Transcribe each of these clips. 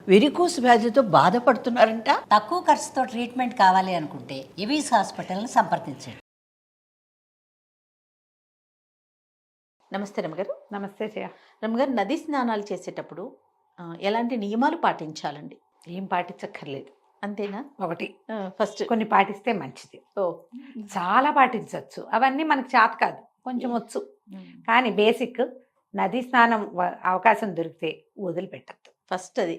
Varicose వ్యాధితో బాధపడుతున్నారంట. తక్కువ ఖర్చుతో ట్రీట్మెంట్ కావాలి అనుకుంటే ఎవిస్ హాస్పిటల్ని సంప్రదించండి. నమస్తే రమ్మగారు. నమస్తే జయ. రమ్మగారు, నది స్నానాలు చేసేటప్పుడు ఎలాంటి నియమాలు పాటించాలండి? ఏం పాటించక్కర్లేదు. అంతేనా? ఒకటి ఫస్ట్ కొన్ని పాటిస్తే మంచిది. ఓ చాలా పాటించవచ్చు, అవన్నీ మనకు చేత కాదు, కొంచెం వచ్చు. కానీ బేసిక్ నది స్నానం అవకాశం దొరికితే వదిలిపెట్టద్దు. ఫస్ట్ అది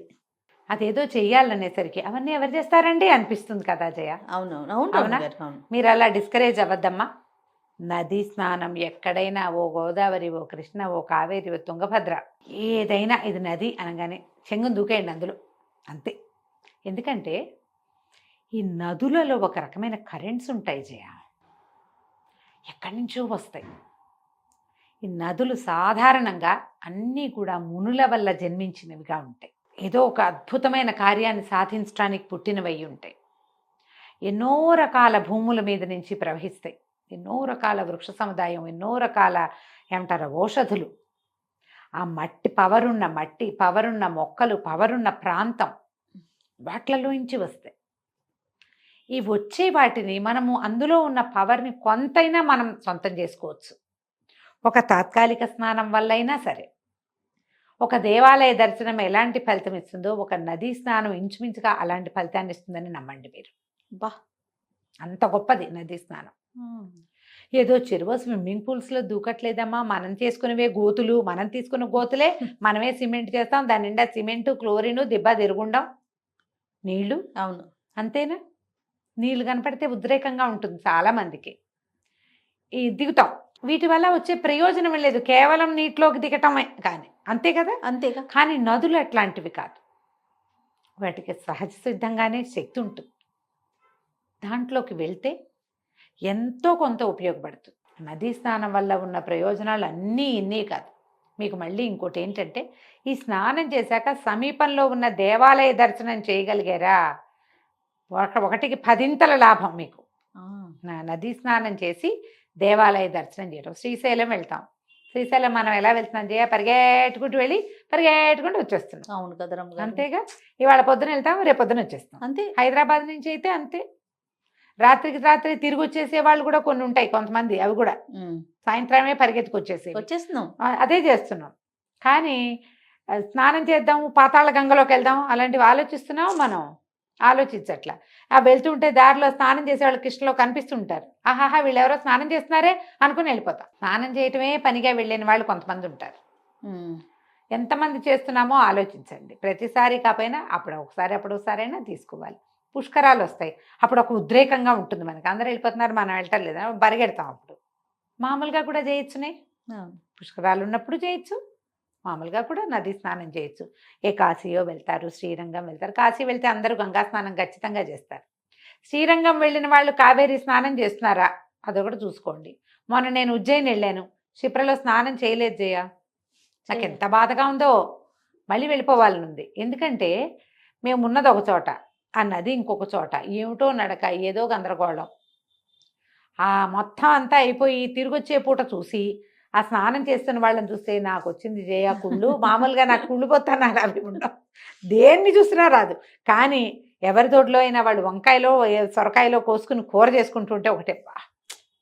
అదేదో చెయ్యాలనేసరికి అవన్నీ ఎవరు చేస్తారండి అనిపిస్తుంది కదా జయ. అవునవును అవును అవునా? రమ్మగారు, అవును. మీరు అలా డిస్కరేజ్ అవ్వద్దమ్మా. నది స్నానం ఎక్కడైనా, ఓ గోదావరి, ఓ కృష్ణ, ఓ కావేరి, ఓ తుంగభద్ర, ఏదైనా ఇది నది అనగానే చెంగును దూకేయండి అందులో, అంతే. ఎందుకంటే ఈ నదులలో ఒక రకమైన కరెంట్స్ ఉంటాయి జయ, ఎక్కడి నుంచో వస్తాయి. ఈ నదులు సాధారణంగా అన్నీ కూడా మునుల వల్ల జన్మించినవిగా ఉంటాయి. ఏదో ఒక అద్భుతమైన కార్యాన్ని సాధించడానికి పుట్టినవై ఉంటాయి. ఎన్నో రకాల భూముల మీద నుంచి ప్రవహిస్తాయి. ఎన్నో రకాల వృక్ష సముదాయం, ఎన్నో రకాల ఏమంటారు ఔషధులు, ఆ మట్టి పవరున్న మొక్కలు, పవరున్న ప్రాంతం, వాట్లలోంచి వస్తాయి. ఈ వచ్చే వాటిని మనము అందులో ఉన్న పవర్ని కొంతైనా మనం సొంతం చేసుకోవచ్చు. ఒక తాత్కాలిక స్నానం వల్లైనా సరే. ఒక దేవాలయ దర్శనం ఎలాంటి ఫలితం ఇస్తుందో ఒక నదీ స్నానం ఇంచుమించుగా అలాంటి ఫలితాన్ని ఇస్తుందని నమ్మండి మీరు. బా, అంత గొప్పది నదీ స్నానం. ఏదో చెరువు స్విమ్మింగ్ పూల్స్లో దూకట్లేదమ్మా, మనం చేసుకునేవే గోతులు, మనం తీసుకున్న గోతులే మనమే సిమెంట్ చేస్తాం, దాని నిండా సిమెంటు, క్లోరిను, దిబ్బ తిరుగుండం, నీళ్లు. అవును, అంతేనా? నీళ్లు కనపడితే ఉద్రేకంగా ఉంటుంది చాలామందికి. ఈ దిగుతాం, వీటి వల్ల వచ్చే ప్రయోజనం లేదు, కేవలం నీటిలోకి దిగటమే కానీ, అంతే కదా? అంతేగా. కానీ నదులు అట్లాంటివి కాదు, వాటికి సహజ సిద్ధంగానే శక్తి ఉంటుంది. దాంట్లోకి వెళ్తే ఎంతో కొంత ఉపయోగపడుతుంది. నదీ స్నానం వల్ల ఉన్న ప్రయోజనాలు అన్నీ ఇన్నీ కాదు. మీకు మళ్ళీ ఇంకోటి ఏంటంటే, ఈ స్నానం చేశాక సమీపంలో ఉన్న దేవాలయ దర్శనం చేయగలిగారా, ఒకటికి 10 లాభం మీకు. నదీ స్నానం చేసి దేవాలయ దర్శనం చేయడం. శ్రీశైలం వెళ్తాం, శ్రీశైలం మనం ఎలా వెళ్తున్నాం జయ, పరిగెట్టుకుంటూ వెళ్ళి పరిగెట్టుకుంటూ వచ్చేస్తున్నాం. అవును కదా రమ్మగారు. అంతేగా. ఇవాళ పొద్దున వెళ్తాం, రేపు పొద్దున వచ్చేస్తాం. అంతే. హైదరాబాద్ నుంచి అయితే అంతే. రాత్రికి రాత్రి తిరిగి వచ్చేసే వాళ్ళు కూడా కొన్ని ఉంటాయి కొంతమంది, అవి కూడా సాయంత్రమే పరిగెత్తుకొచ్చేసి వచ్చేస్తున్నాం. అదే చేస్తున్నాం. కానీ స్నానం చేద్దాము, పాతాళ గంగలోకి వెళ్దాం, అలాంటివి ఆలోచిస్తున్నాం మనం. ఆలోచించట్లా. ఆ వెళ్తుంటే దారిలో స్నానం చేసే వాళ్ళు కృష్ణలో కనిపిస్తుంటారు. ఆహాహా వీళ్ళు ఎవరో స్నానం చేస్తున్నారే అనుకుని వెళ్ళిపోతాం. స్నానం చేయటమే పనిగా వెళ్ళిన వాళ్ళు కొంతమంది ఉంటారు. ఎంతమంది చేస్తున్నామో ఆలోచించండి. ప్రతిసారి కాకపోయినా అప్పుడొకసారైనా తీసుకోవాలి. పుష్కరాలు వస్తాయి, అప్పుడు ఒక ఉద్రేకంగా ఉంటుంది మనకి. అందరూ వెళ్ళిపోతున్నారు, మనం వెళ్ళటం లేదా, పరిగెడతాం. అప్పుడు మామూలుగా కూడా చేయొచ్చునే. పుష్కరాలు ఉన్నప్పుడు చేయొచ్చు, మామూలుగా కూడా నదీ స్నానం చేయొచ్చు. ఏ కాశీయో వెళ్తారు, శ్రీరంగం వెళ్తారు. కాశీ వెళ్తే అందరూ గంగా స్నానం ఖచ్చితంగా చేస్తారు. శ్రీరంగం వెళ్ళిన వాళ్ళు కావేరీ స్నానం చేస్తున్నారా అదొకటి చూసుకోండి. మొన్న నేను ఉజ్జయిని వెళ్ళాను, క్షిప్రలో స్నానం చేయలేదు జయ. నాకు ఎంత బాధగా ఉందో, మళ్ళీ వెళ్ళిపోవాలని ఉంది. ఎందుకంటే మేము ఉన్నది ఒక చోట, ఆ నది ఇంకొక చోట, ఏమిటో నడక, ఏదో గందరగోళం. ఆ మొత్తం అంతా అయిపోయి తిరిగి వచ్చే పూట చూసి ఆ స్నానం చేస్తున్న వాళ్ళని చూస్తే నాకు వచ్చింది జయ కుళ్ళు. మామూలుగా నాకు కుళ్ళు పోతాను, నాకు అవి ఉండవు, దేన్ని చూసినా రాదు. కానీ ఎవరి తోటలో అయినా వాళ్ళు వంకాయలో సొరకాయలో కోసుకుని కూర చేసుకుంటుంటే ఒకటే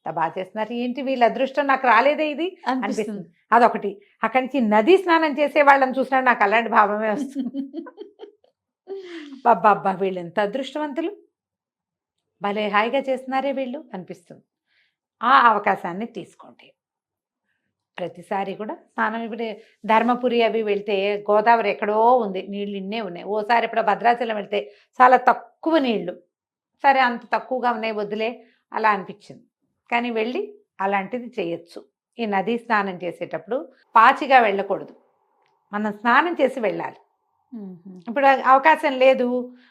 బాగా చేస్తున్నారు, ఏంటి వీళ్ళ అదృష్టం నాకు రాలేదే ఇది అనిపిస్తుంది. అదొకటి. అక్కడి నుంచి నదీ స్నానం చేసే వాళ్ళని చూసినా నాకు అలాంటి భావమే వస్తుంది. బాబ్బా వీళ్ళు ఎంత అదృష్టవంతులు, భలే హాయిగా చేస్తున్నారే వీళ్ళు అనిపిస్తుంది. ఆ అవకాశాన్ని తీసుకోండి. ప్రతిసారి కూడా స్నానం, ఇప్పుడు ధర్మపురి అవి వెళ్తే గోదావరి ఎక్కడో ఉంది, నీళ్ళు ఇన్నే ఉన్నాయి. ఓసారి ఇప్పుడు భద్రాచలం వెళ్తే చాలా తక్కువ నీళ్లు, సరే అంత తక్కువగా ఉన్నాయి వద్దులే అలా అనిపించింది. కానీ వెళ్ళి అలాంటిది చేయొచ్చు. ఈ నదీ స్నానం చేసేటప్పుడు పాచిగా వెళ్ళకూడదు, మనం స్నానం చేసి వెళ్ళాలి. ఇప్పుడు అవకాశం లేదు,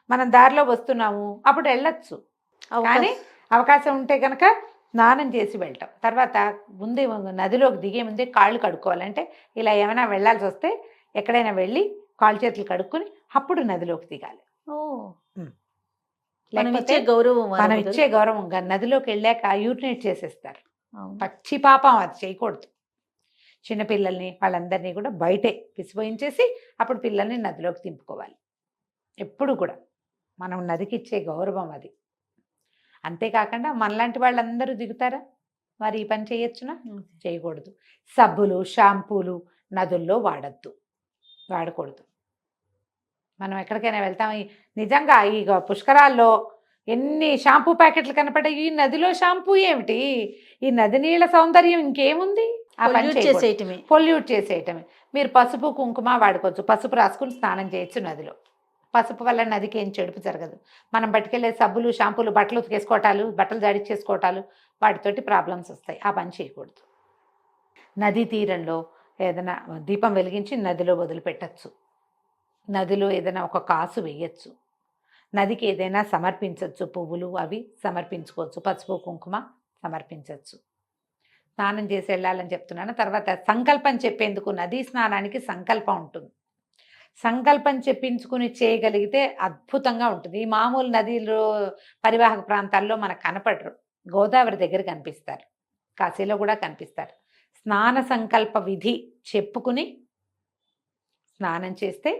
మనం దారిలో వస్తున్నాము, అప్పుడు వెళ్ళొచ్చు. కానీ అవకాశం ఉంటే కనుక స్నానం చేసి వెళ్ళటం. తర్వాత ముందే నదిలోకి దిగే ముందే కాళ్ళు కడుక్కోవాలంటే, ఇలా ఏమైనా వెళ్ళాల్సి వస్తే ఎక్కడైనా వెళ్ళి కాళ్ళు చేతులు కడుక్కొని అప్పుడు నదిలోకి దిగాలి. లేకపోతే మనం ఇచ్చే గౌరవం నదిలోకి వెళ్ళాక యూరినేట్ చేసేస్తారు. పచ్చి పాపం, అది చేయకూడదు. చిన్నపిల్లల్ని వాళ్ళందరినీ కూడా బయటే పిసిపోయించేసి అప్పుడు పిల్లల్ని నదిలోకి దింపుకోవాలి. ఎప్పుడు కూడా మనం నదికి ఇచ్చే గౌరవం అది. అంతేకాకుండా మనలాంటి వాళ్ళందరూ దిగుతారా? మరి ఈ పని చేయొచ్చునా? చేయకూడదు. సబ్బులు, షాంపూలు నదుల్లో వాడకూడదు. మనం ఎక్కడికైనా వెళ్తాం, నిజంగా ఈ పుష్కరాల్లో ఎన్ని షాంపూ ప్యాకెట్లు కనపడ్డాయి. ఈ నదిలో షాంపూ ఏమిటి? ఈ నది నీళ్ళ సౌందర్యం ఇంకేముంది? ఆ పని చేసేయటమే. పొల్యూట్ చేసేయటమే. మీరు పసుపు కుంకుమ వాడుకోవచ్చు, పసుపు రాసుకుని స్నానం చేయొచ్చు నదిలో. పసుపు వల్ల నదికి ఏం చెడుపు జరగదు. మనం పట్టుకెళ్ళే సబ్బులు, షాంపూలు, బట్టలు ఉతికేసుకోవటాలు, బట్టలు జాడిచ్చేసుకోవటాలు, వాటితోటి ప్రాబ్లమ్స్ వస్తాయి. ఆ పని చేయకూడదు. నదీ తీరంలో ఏదైనా దీపం వెలిగించి నదిలో వదిలిపెట్టచ్చు. నదిలో ఏదైనా ఒక కాసు వేయచ్చు. నదికి ఏదైనా సమర్పించవచ్చు, పువ్వులు అవి సమర్పించుకోవచ్చు, పసుపు కుంకుమ సమర్పించవచ్చు. స్నానం చేసి వెళ్ళాలని చెప్తున్నాను. తర్వాత సంకల్పం చెప్పేందుకు నదీ స్నానానికి సంకల్పం ఉంటుంది. సంకల్పం చెప్పించుకుని చేయగలిగితే అద్భుతంగా ఉంటుంది. ఈ మామూలు నదిలో పరివాహక ప్రాంతాల్లో మనకు కనపడరు. గోదావరి దగ్గర కనిపిస్తారు, కాశీలో కూడా కనిపిస్తారు. స్నాన సంకల్ప విధి చెప్పుకుని స్నానం చేస్తే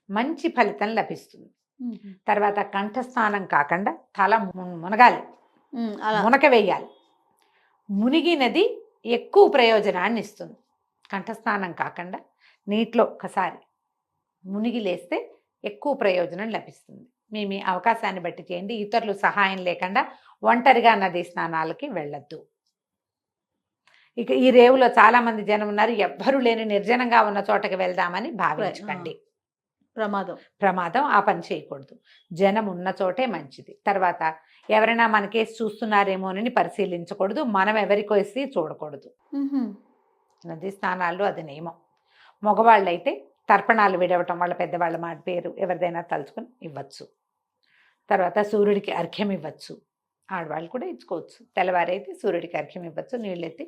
మంచి ఫలితం లభిస్తుంది. తర్వాత కంఠస్నానం కాకుండా తల మునగాలి, మునక వేయాలి. మునిగినది ఎక్కువ ప్రయోజనాన్ని ఇస్తుంది. కంఠస్నానం కాకుండా నీటిలో ఒకసారి మునిగి లేస్తే ఎక్కువ ప్రయోజనం లభిస్తుంది. మీ అవకాశాన్ని బట్టి చేయండి. ఇతరులు సహాయం లేకుండా ఒంటరిగా నదీ స్నానాలకి వెళ్ళొద్దు. ఇక ఈ రేవులో చాలా మంది జనం ఉన్నారు, ఎవ్వరూ లేని నిర్జనంగా ఉన్న చోటకి వెళ్దామని భావించకండి. ప్రమాదం. ఆ పని చేయకూడదు. జనం ఉన్న చోటే మంచిది. తర్వాత ఎవరైనా మనకేసి చూస్తున్నారేమోనని పరిశీలించకూడదు. మనం ఎవరికేసి చూడకూడదు. నదీ స్నానాల్లో అది నియమం. మగవాళ్ళు అయితే తర్పణాలు విడవటం, వాళ్ళ పెద్దవాళ్ళ మాట పేరు ఎవరిదైనా తలుచుకుని ఇవ్వచ్చు. తర్వాత సూర్యుడికి అర్ఘ్యం ఇవ్వచ్చు. ఆడవాళ్ళు కూడా ఇచ్చుకోవచ్చు. తెల్లవారైతే సూర్యుడికి అర్ఘ్యం ఇవ్వచ్చు, నీళ్ళెత్తి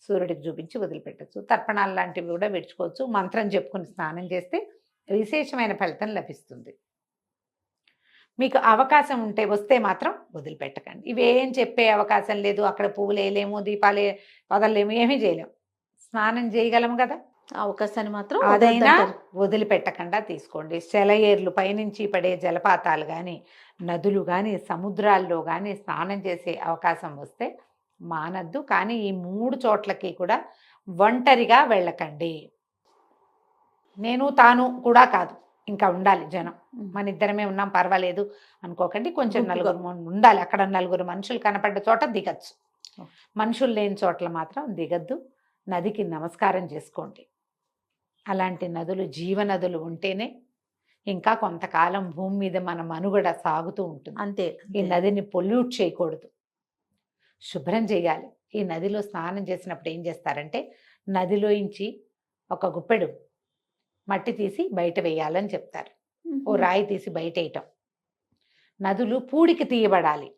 సూర్యుడికి చూపించి వదిలిపెట్టచ్చు. తర్పణాలు లాంటివి కూడా విడుచుకోవచ్చు. మంత్రం చెప్పుకుని స్నానం చేస్తే విశేషమైన ఫలితం లభిస్తుంది. మీకు అవకాశం ఉంటే వస్తే మాత్రం వదిలిపెట్టకండి. ఇవేం చెప్పే అవకాశం లేదు, అక్కడ పువ్వులు వేయలేము, దీపాలు వదలలేము, ఏమీ చేయలేము. స్నానం చేయగలము కదా, అవకాశాన్ని మాత్రం అదైనా వదిలిపెట్టకుండా తీసుకోండి. సెలయేర్లు, పైనుంచి పడే జలపాతాలు కానీ, నదులు కానీ, సముద్రాల్లో కానీ స్నానం చేసే అవకాశం వస్తే మానద్దు. కానీ ఈ 3 చోట్లకి కూడా ఒంటరిగా వెళ్ళకండి. నేను తాను కూడా కాదు, ఇంకా ఉండాలి జనం. మన ఇద్దరమే ఉన్నాం పర్వాలేదు అనుకోకండి. కొంచెం నలుగురు ఉండాలి. అక్కడ నలుగురు మనుషులు కనపడ్డ చోట దిగచ్చు, మనుషులు లేని చోట్ల మాత్రం దిగద్దు. నదికి నమస్కారం చేసుకోండి. అలాంటి నదులు జీవనదులు ఉంటేనే ఇంకా కొంతకాలం భూమి మీద మన మనుగడ సాగుతూ ఉంటుంది. అంతే. ఈ నదిని పొల్యూట్ చేయకూడదు, శుభ్రం చేయాలి. ఈ నదిలో స్నానం చేసినప్పుడు ఏం చేస్తారంటే నదిలోంచి ఒక గుప్పెడు మట్టి తీసి బయట వేయాలని చెప్తారు. ఓ రాయి తీసి బయట వేయటం. నదులు పూడికి తీయబడాలి,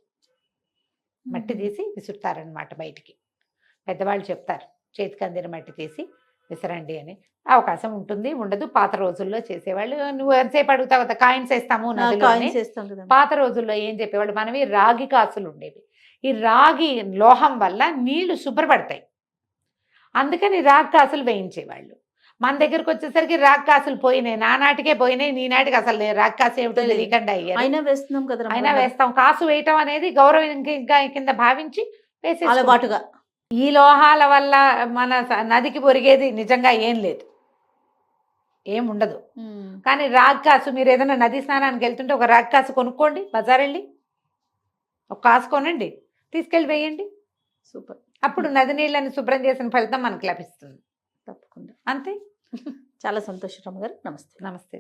మట్టి తీసి విసురుతారనమాట బయటికి. పెద్దవాళ్ళు చెప్తారు, చేతికి అందిన మట్టి తీసి విసరండి అని. అవకాశం ఉంటుంది, ఉండదు. పాత రోజుల్లో చేసేవాళ్ళు. నువ్వు ఎంతసేపు అడుగుతావు కదా, కాయిన్స్ వేస్తాము నదిలో. పాత రోజుల్లో ఏం చెప్పేవాళ్ళు, మనవి రాగి కాసులు ఉండేవి. ఈ రాగి లోహం వల్ల నీళ్లు శుభ్రపడతాయి, అందుకని రాగి కాసులు వేయించేవాళ్ళు. మన దగ్గరకు వచ్చేసరికి రాగి కాసులు పోయినాయి, నానాటికే పోయినాయి, నీనాటికి అసలు రాగి కాసు ఏమిటో తెలియకుండా అయ్యారు. అయినా వేస్తాం. కాసు వేయటం అనేది గౌరవం కింద భావించి వేసే అలవాటుగా. ఈ లోహాల వల్ల మన నదికి ఒరిగేది నిజంగా ఏం లేదు, ఏం ఉండదు. కానీ రాగి కాసు, మీరు ఏదైనా నది స్నానానికి వెళ్తుంటే ఒక రాగి కాసు కొనుక్కోండి, బజార్ వెళ్ళి ఒక కాసు కొనండి, తీసుకెళ్ళి వేయండి. సూపర్. అప్పుడు నది నీళ్ళని శుభ్రం చేసిన ఫలితం మనకు లభిస్తుంది. తప్పకుండా. అంతే. చాలా సంతోషం రమ్మ గారు. నమస్తే. నమస్తే.